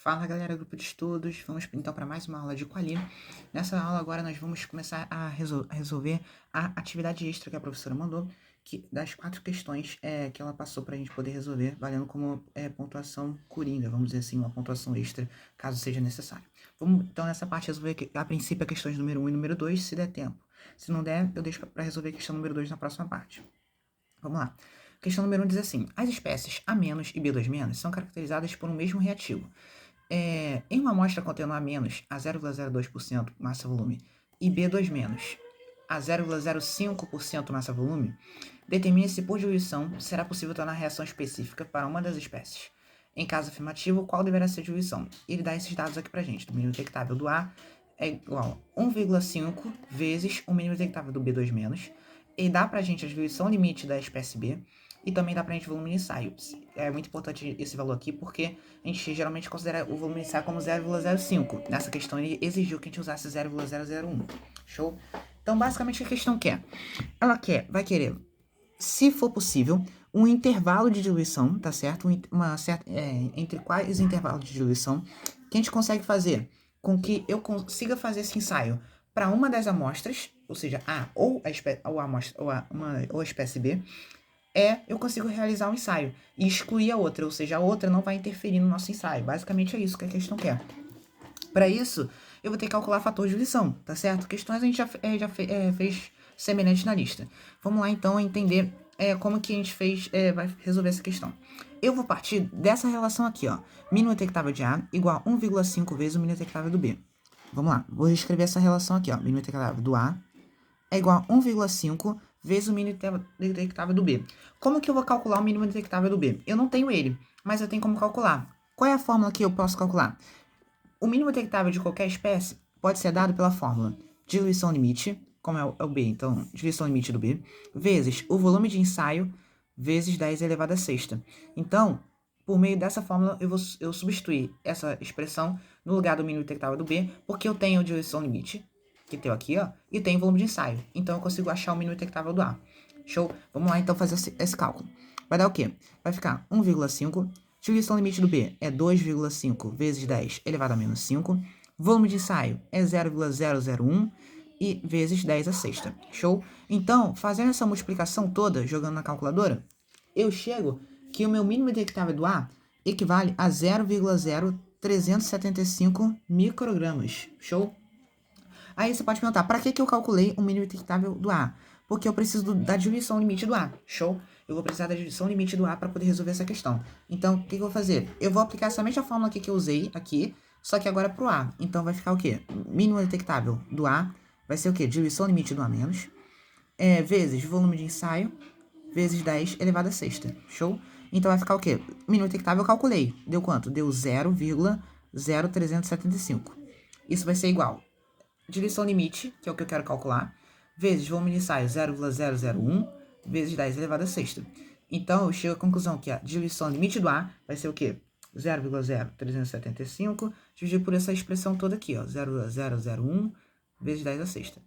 Fala galera, grupo de estudos, vamos então para mais uma aula de Quali. Nessa aula agora nós vamos começar a resolver a atividade extra que a professora mandou, das 4 questões que ela passou para a gente poder resolver, valendo como pontuação coringa, vamos dizer assim, uma pontuação extra, caso seja necessário. Vamos então nessa parte resolver a princípio a questões número 1 e número 2, se der tempo. Se não der, eu deixo para resolver a questão número 2 na próxima parte. Vamos lá. Questão número 1 diz assim: as espécies A- e B2- são caracterizadas por um mesmo reativo. Em uma amostra contendo A- a 0,02% massa-volume e B2- a 0,05% massa-volume, determine se por diluição será possível tornar a reação específica para uma das espécies. Em caso afirmativo, qual deverá ser a diluição? Ele dá esses dados aqui pra gente. O mínimo detectável do A é igual a 1,5 vezes o mínimo detectável do B2-, e dá pra gente a diluição limite da espécie B, e também dá pra gente o volume de ensaio. É muito importante esse valor aqui, porque a gente geralmente considera o volume de ensaio como 0,05. Nessa questão ele exigiu que a gente usasse 0,001. Show? Então, basicamente, a questão quer? Ela vai querer, se for possível, um intervalo de diluição, tá certo? Entre quais intervalos de diluição que a gente consegue fazer com que eu consiga fazer esse ensaio para uma das amostras, ou seja, A ou a espécie B, eu consigo realizar um ensaio e excluir a outra, ou seja, a outra não vai interferir no nosso ensaio. Basicamente é isso que a questão quer. Para isso, eu vou ter que calcular fator de diluição, tá certo? Questões a gente já fez semelhantes na lista. Vamos lá, então, entender como que a gente vai resolver essa questão. Eu vou partir dessa relação aqui, ó. Mínimo detectável de A igual a 1,5 vezes o mínimo detectável do B. Vamos lá, vou reescrever essa relação aqui, ó. Mínimo detectável do A é igual a 1,5 vezes o mínimo detectável do B. Como que eu vou calcular o mínimo detectável do B? Eu não tenho ele, mas eu tenho como calcular. Qual é a fórmula que eu posso calcular? O mínimo detectável de qualquer espécie pode ser dado pela fórmula diluição limite, como é o B, então, diluição limite do B, vezes o volume de ensaio, vezes 10 elevado a sexta. Então, por meio dessa fórmula, eu substituir essa expressão no lugar do mínimo detectável do B, porque eu tenho diluição limite, que tem aqui, ó, e tenho volume de ensaio. Então, eu consigo achar o mínimo detectável do A. Show? Vamos lá, então, fazer esse cálculo. Vai dar o quê? Vai ficar 1,5. Diluição limite do B é 2,5 vezes 10 elevado a menos 5. Volume de ensaio é 0,001 e vezes 10 a sexta. Show? Então, fazendo essa multiplicação toda, jogando na calculadora, eu chego que o meu mínimo detectável do A equivale a 0,0375 microgramas. Show? Aí você pode perguntar, para que eu calculei o mínimo detectável do A? Porque eu preciso da diluição limite do A. Show? Eu vou precisar da diluição limite do A para poder resolver essa questão. Então, o que eu vou fazer? Eu vou aplicar essa mesma fórmula aqui que eu usei aqui, só que agora para o A. Então, vai ficar o quê? Mínimo detectável do A vai ser o quê? Diluição limite do A menos, vezes volume de ensaio, vezes 10 elevado a sexta. Show? Então, vai ficar o quê? Mínimo detectável eu calculei. Deu quanto? Deu 0,0375. Isso vai ser igual diluição limite, que é o que eu quero calcular, vezes volume de ensaio 0,001, vezes 10 elevado a sexta. Então, eu chego à conclusão que a diluição limite do A vai ser o quê? 0,0375 dividido por essa expressão toda aqui, ó, 0,001 vezes 10 a sexta.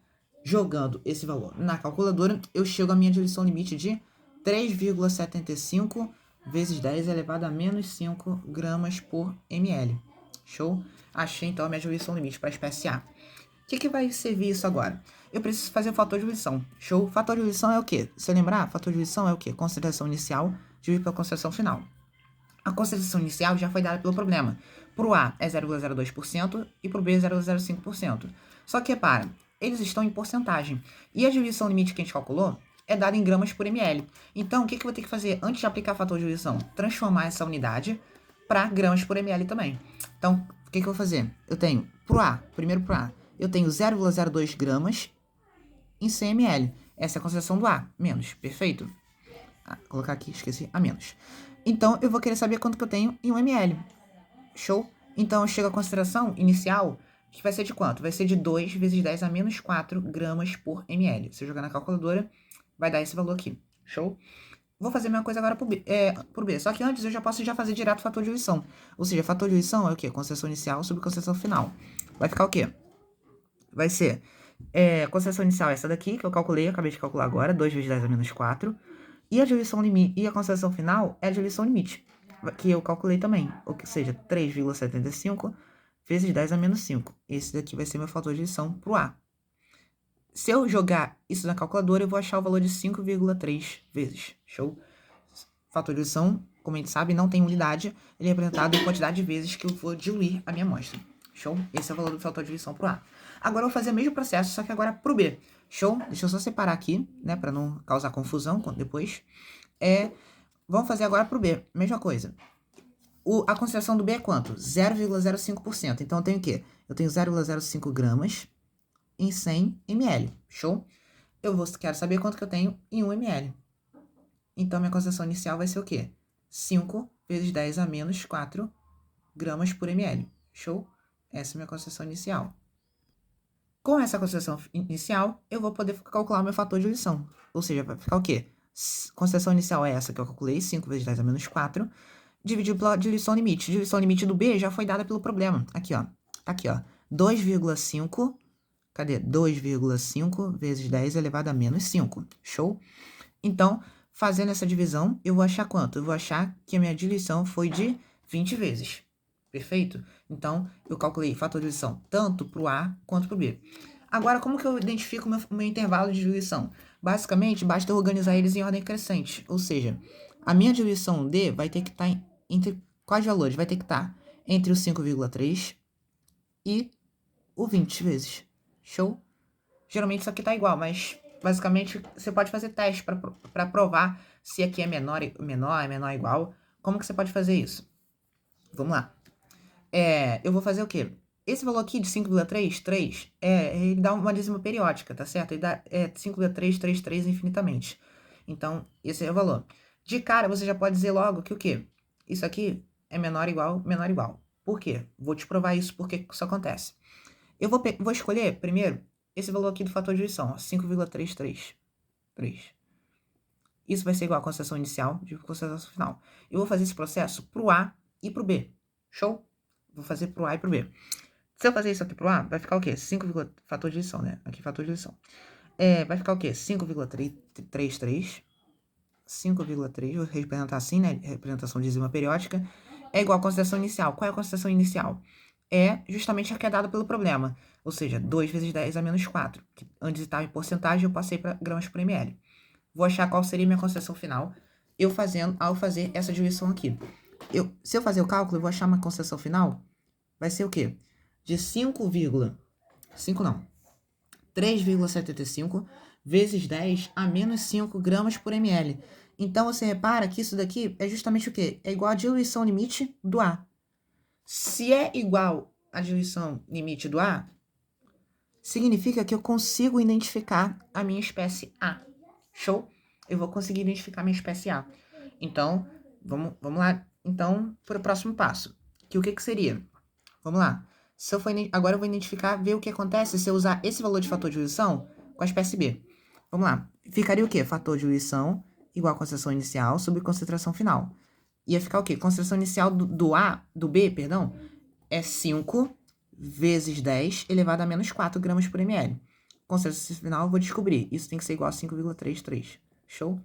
Jogando esse valor na calculadora, eu chego à minha diluição limite de 3,75 vezes 10 elevado a menos 5 gramas por ml. Show? Achei então a minha diluição limite para a espécie A. O que vai servir isso agora? Eu preciso fazer o fator de diluição. Show? Fator de diluição é o quê? Se lembrar, fator de diluição é o quê? Concentração inicial dividido pela concentração final. A concentração inicial já foi dada pelo problema. Para o A é 0,02% e para o B é 0,05%. Só que repara, eles estão em porcentagem. E a diluição limite que a gente calculou é dada em gramas por ml. Então, o que eu vou ter que fazer antes de aplicar fator de diluição? Transformar essa unidade para gramas por ml também. Então, o que eu vou fazer? Eu tenho, primeiro para o A, eu tenho 0,02 gramas em 100 ml. Essa é a concentração do A, menos, perfeito? Colocar aqui, esqueci, a menos. Então, eu vou querer saber quanto que eu tenho em 1 ml. Show? Então, eu chego à concentração inicial, que vai ser de quanto? Vai ser de 2 vezes 10 a menos 4 gramas por ml. Se eu jogar na calculadora, vai dar esse valor aqui. Show? Vou fazer a mesma coisa agora por B. Só que antes eu já posso fazer direto o fator de diluição. Ou seja, fator de diluição é o quê? Concentração inicial sobre concentração final. Vai ficar o quê? Vai ser concentração inicial essa daqui, que eu calculei, acabei de calcular agora, 2 vezes 10 a menos 4. E a diluição limite, e a concentração final é a diluição limite. que eu calculei também, ou seja, 3,75 vezes 10 a menos 5. Esse daqui vai ser meu fator de divisão para o A. Se eu jogar isso na calculadora, eu vou achar o valor de 5,3 vezes. Show? Fator de divisão, como a gente sabe, não tem unidade. Ele é representado em quantidade de vezes que eu vou diluir a minha amostra. Show? Esse é o valor do fator de divisão para o A. Agora eu vou fazer o mesmo processo, só que agora para o B. Show? Deixa eu só separar aqui, né, para não causar confusão depois. Vamos fazer agora para o B. Mesma coisa. A concentração do B é quanto? 0,05%. Então eu tenho o quê? Eu tenho 0,05 gramas em 100 ml. Show? Quero saber quanto que eu tenho em 1 ml. Então, minha concentração inicial vai ser o quê? 5 vezes 10 a menos 4 gramas por ml. Show? Essa é a minha concentração inicial. Com essa concentração inicial, eu vou poder calcular o meu fator de diluição. Ou seja, vai ficar o quê? Concentração inicial é essa que eu calculei, 5 vezes 10 a menos 4, dividido pela diluição limite. Diluição limite do B já foi dada pelo problema. Aqui, ó. Tá aqui, ó. 2,5... Cadê? 2,5 vezes 10 elevado a menos 5. Show? Então, fazendo essa divisão, eu vou achar quanto? Eu vou achar que a minha diluição foi de 20 vezes. Perfeito? Então, eu calculei fator de diluição tanto para o A quanto para o B. Agora, como que eu identifico o meu intervalo de diluição? Basicamente, basta organizar eles em ordem crescente. Ou seja, a minha diluição D vai ter que estar entre quais valores? Vai ter que estar entre o 5,3 e o 20 vezes. Show? Geralmente isso aqui tá igual, mas basicamente você pode fazer teste para provar se aqui é menor ou igual. Como que você pode fazer isso? Vamos lá. Eu vou fazer o quê? Esse valor aqui de 5,33, ele dá uma dízima periódica, tá certo? Ele dá 5,333 infinitamente. Então, esse é o valor. De cara, você já pode dizer logo que o quê? Isso aqui é menor igual, menor igual. Por quê? Vou te provar isso porque isso acontece. Eu vou escolher, primeiro, esse valor aqui do fator de diluição, 5,333. Isso vai ser igual a concentração inicial de concentração final. Eu vou fazer esse processo para o A e para o B. Show? Vou fazer para o A e para o B. Se eu fazer isso aqui para o A, vai ficar o quê? Fator de diluição, né? Aqui, fator de diluição. Vai ficar o quê? 5,33. 5,3, vou representar assim, né? Representação de dízima periódica. É igual a concentração inicial. Qual é a concentração inicial? É justamente a que é dada pelo problema. Ou seja, 2 vezes 10 a menos 4. Que antes estava em porcentagem, eu passei para gramas por ml. Vou achar qual seria a minha concentração final ao fazer essa diluição aqui. Se eu fazer o cálculo, eu vou achar uma concentração final. Vai ser o quê? De 3,75 vezes 10 a menos 5 gramas por ml. Então, você repara que isso daqui é justamente o quê? É igual a diluição limite do A. Se é igual à diluição limite do A, significa que eu consigo identificar a minha espécie A. Show? Eu vou conseguir identificar a minha espécie A. Então, vamos lá, então, para o próximo passo. O que seria? Vamos lá. Agora eu vou ver o que acontece se eu usar esse valor de fator de diluição com a espécie B. Vamos lá. Ficaria o quê? Fator de diluição igual a concentração inicial sobre concentração final. Ia ficar o quê? Concentração inicial do B, é 5 vezes 10 elevado a menos 4 gramas por ml. Concentração final eu vou descobrir. Isso tem que ser igual a 5,33. Show?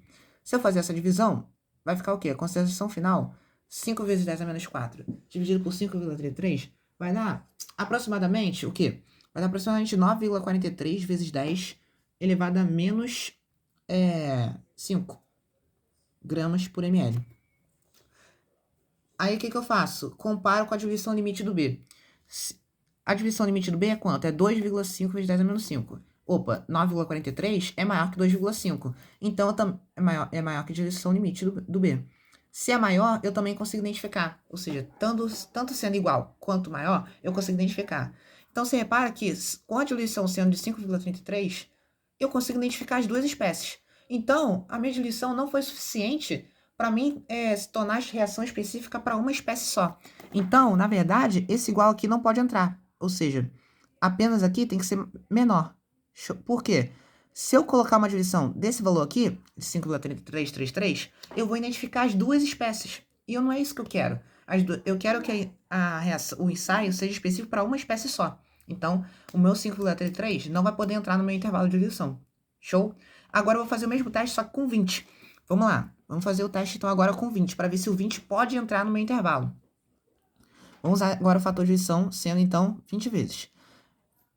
Se eu fazer essa divisão, vai ficar o quê? A concentração final, 5 vezes 10 a menos 4, dividido por 5,33, vai dar aproximadamente o quê? Vai dar aproximadamente 9,43 vezes 10 elevado a menos 5 gramas por ml. Aí, o que eu faço? Comparo com a divisão limite do B. A divisão limite do B é quanto? É 2,5 vezes 10 a menos 5. Opa, 9,43 é maior que 2,5. Então, é maior que a divisão limite do B. Se é maior, eu também consigo identificar. Ou seja, tanto sendo igual quanto maior, eu consigo identificar. Então, você repara que, com a diluição sendo de 5,33, eu consigo identificar as duas espécies. Então, a minha diluição não foi suficiente para mim se tornar a reação específica para uma espécie só. Então, na verdade, esse igual aqui não pode entrar. Ou seja, apenas aqui tem que ser menor. Por quê? Se eu colocar uma diluição desse valor aqui, de 5,3333, eu vou identificar as duas espécies. E não é isso que eu quero. Eu quero que o ensaio seja específico para uma espécie só. Então, o meu 5,33 não vai poder entrar no meu intervalo de diluição. Show? Agora eu vou fazer o mesmo teste, só que com 20. Vamos lá. Vamos fazer o teste, então, agora com 20, para ver se o 20 pode entrar no meu intervalo. Vamos usar agora o fator de divisão, sendo, então, 20 vezes.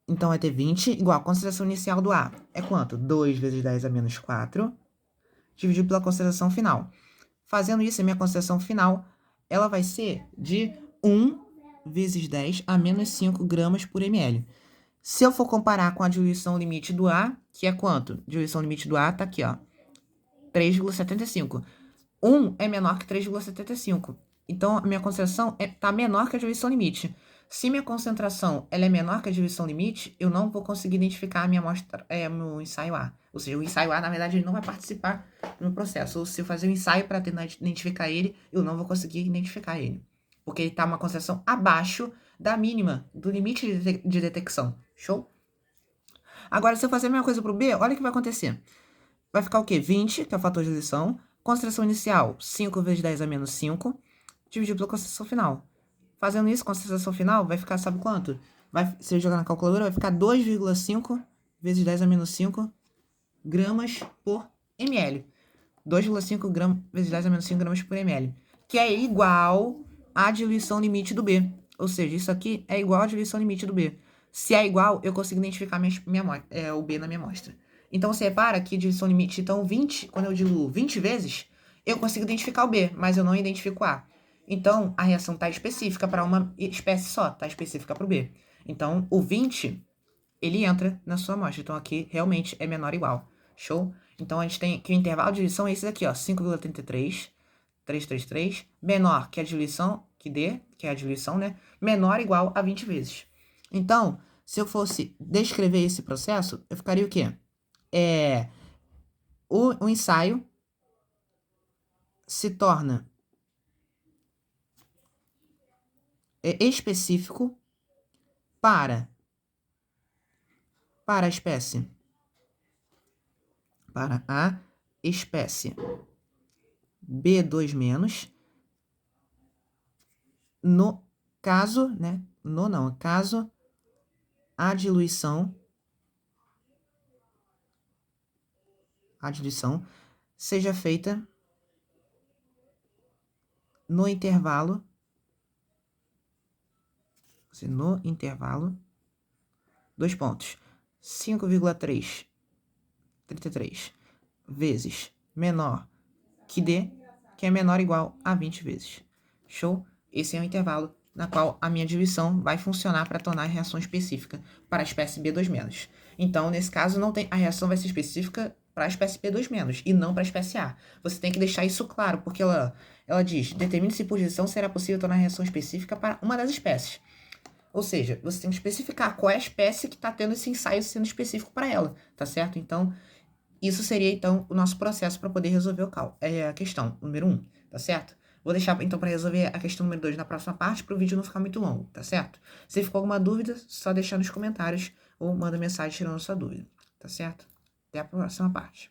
Então, vai ter 20 igual a concentração inicial do A. É quanto? 2 vezes 10 a menos 4, dividido pela concentração final. Fazendo isso, a minha concentração final, ela vai ser de 1 vezes 10 a menos 5 gramas por ml. Se eu for comparar com a diluição limite do A, que é quanto? Diluição limite do A tá aqui, ó. 3,75. 1 é menor que 3,75. Então, a minha concentração tá menor que a diluição limite. Se minha concentração ela é menor que a diluição limite, eu não vou conseguir identificar a minha amostra, meu ensaio A. Ou seja, o ensaio A, na verdade, ele não vai participar do meu processo. Ou se eu fazer um ensaio para tentar identificar ele, eu não vou conseguir identificar ele. Porque ele está uma concentração abaixo da mínima, do limite de detecção. Show? Agora, se eu fazer a mesma coisa para o B, olha o que vai acontecer. Vai ficar o quê? 20, que é o fator de diluição. Concentração inicial, 5 vezes 10 a menos 5, dividido pela concentração final. Fazendo isso, concentração final vai ficar, sabe quanto? Se eu jogar na calculadora, vai ficar 2,5 vezes 10 a menos 5 gramas por ml. 2,5 vezes 10 a menos 5 gramas por ml. Que é igual à diluição limite do B. Ou seja, isso aqui é igual à diluição limite do B. Se é igual, eu consigo identificar o B na minha amostra. Então, você repara que diluição limite, então 20, quando eu diluo 20 vezes, eu consigo identificar o B, mas eu não identifico o A. Então, a reação está específica para uma espécie só, está específica para o B. Então, o 20, ele entra na sua amostra. Então, aqui, realmente, é menor ou igual. Show? Então, a gente tem que o intervalo de diluição é esse daqui, ó, 5,33, 333, menor que a diluição, que D, que é a diluição, né? Menor ou igual a 20 vezes. Então, se eu fosse descrever esse processo, eu ficaria o quê? O ensaio se torna específico para a espécie. Para a espécie B2-, no caso, né? Caso a diluição seja feita no intervalo, dois pontos, 5,333 vezes menor que D, que é menor ou igual a 20 vezes. Show? Esse é o intervalo na qual a minha diluição vai funcionar para tornar a reação específica para a espécie B2-. Então, nesse caso, a reação vai ser específica para a espécie B2- e não para a espécie A. Você tem que deixar isso claro, porque ela diz, determine se por diluição será possível tornar a reação específica para uma das espécies. Ou seja, você tem que especificar qual é a espécie que está tendo esse ensaio sendo específico para ela, tá certo? Então, isso seria, então, o nosso processo para poder resolver a questão número 1, tá certo? Vou deixar, então, para resolver a questão número 2 na próxima parte, para o vídeo não ficar muito longo, tá certo? Se ficou alguma dúvida, só deixar nos comentários ou manda mensagem tirando sua dúvida, tá certo? Até a próxima parte.